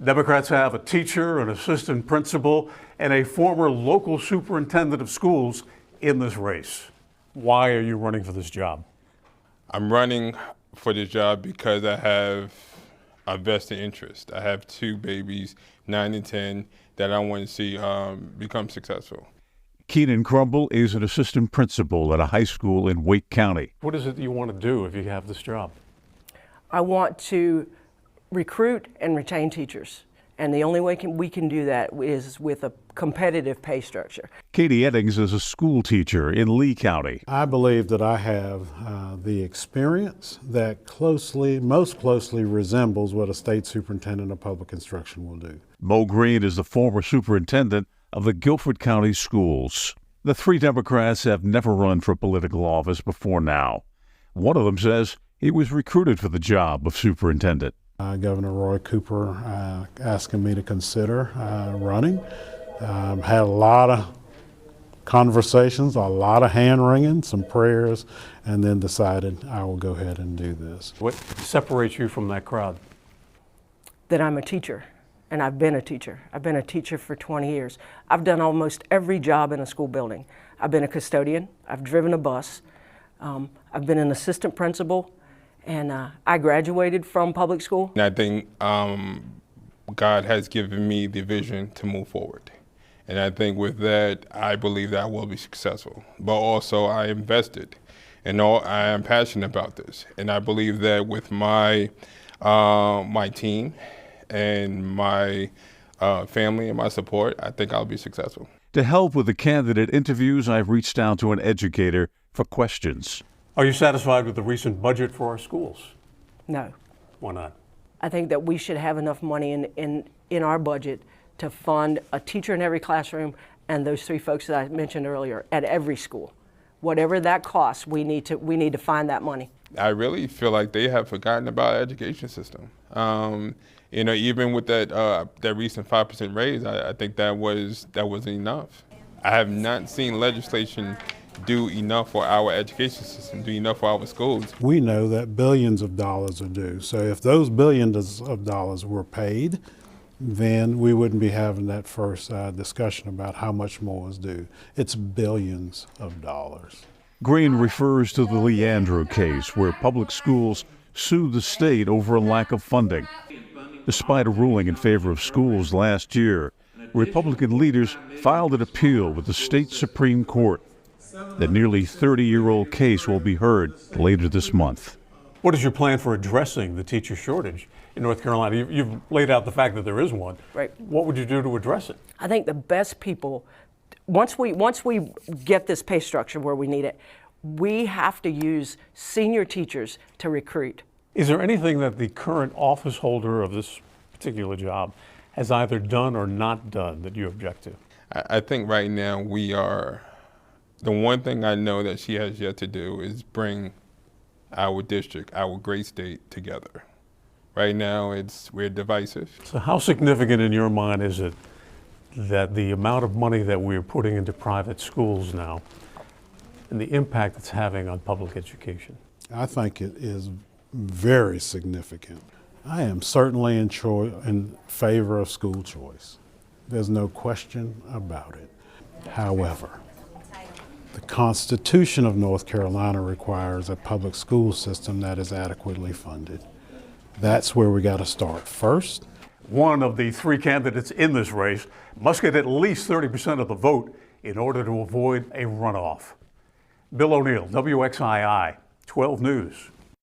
Democrats have a teacher, an assistant principal, and a former local superintendent of schools in this race. Why are you running for this job? I'm running for this job because I have a vested interest. I have two babies, 9 and 10, that I want to see become successful. Keenan Crumble is an assistant principal at a high school in Wake County. What is it that you want to do if you have this job? I want to recruit and retain teachers. And the only way we can do that is with a competitive pay structure. Katie Eddings is a school teacher in Lee County. I believe that I have the experience that most closely resembles what a state superintendent of public instruction will do. Mo Green is the former superintendent of the Guilford County Schools. The three Democrats have never run for political office before now. One of them says he was recruited for the job of superintendent. Governor Roy Cooper asking me to consider running. Had a lot of conversations, a lot of hand wringing, some prayers, and then decided I will go ahead and do this. What separates you from that crowd? That I'm a teacher, and I've been a teacher. I've been a teacher for 20 years. I've done almost every job in a school building. I've been a custodian, I've driven a bus, I've been an assistant principal, and I graduated from public school. And I think God has given me the vision to move forward. And I think with that, I believe that I will be successful. But also I invested, and I am passionate about this. And I believe that with my team and my family and my support, I think I'll be successful. To help with the candidate interviews, I've reached out to an educator for questions. Are you satisfied with the recent budget for our schools? No. Why not? I think that we should have enough money in our budget to fund a teacher in every classroom and those three folks that I mentioned earlier at every school. Whatever that costs, we need to find that money. I really feel like they have forgotten about our education system. Even with that recent 5% raise, I think that wasn't enough. I have not seen legislation do enough for our education system, do enough for our schools. We know that billions of dollars are due. So if those billions of dollars were paid, then we wouldn't be having that first discussion about how much more is due. It's billions of dollars. Green refers to the Leandro case, where public schools sued the state over a lack of funding. Despite a ruling in favor of schools last year, Republican leaders filed an appeal with the state Supreme Court. The nearly 30-year-old case will be heard later this month. What is your plan for addressing the teacher shortage in North Carolina? You've laid out the fact that there is one. Right. What would you do to address it? I think the best people, once we get this pay structure where we need it, we have to use senior teachers to recruit. Is there anything that the current office holder of this particular job has either done or not done that you object to? I think right now the one thing I know that she has yet to do is bring our district, our great state, together. Right now, we're divisive. So how significant in your mind is it that the amount of money that we're putting into private schools now and the impact it's having on public education? I think it is very significant. I am certainly in favor of school choice. There's no question about it. However, the Constitution of North Carolina requires a public school system that is adequately funded. That's where we got to start first. One of the three candidates in this race must get at least 30% of the vote in order to avoid a runoff. Bill O'Neill, WXII 12 News.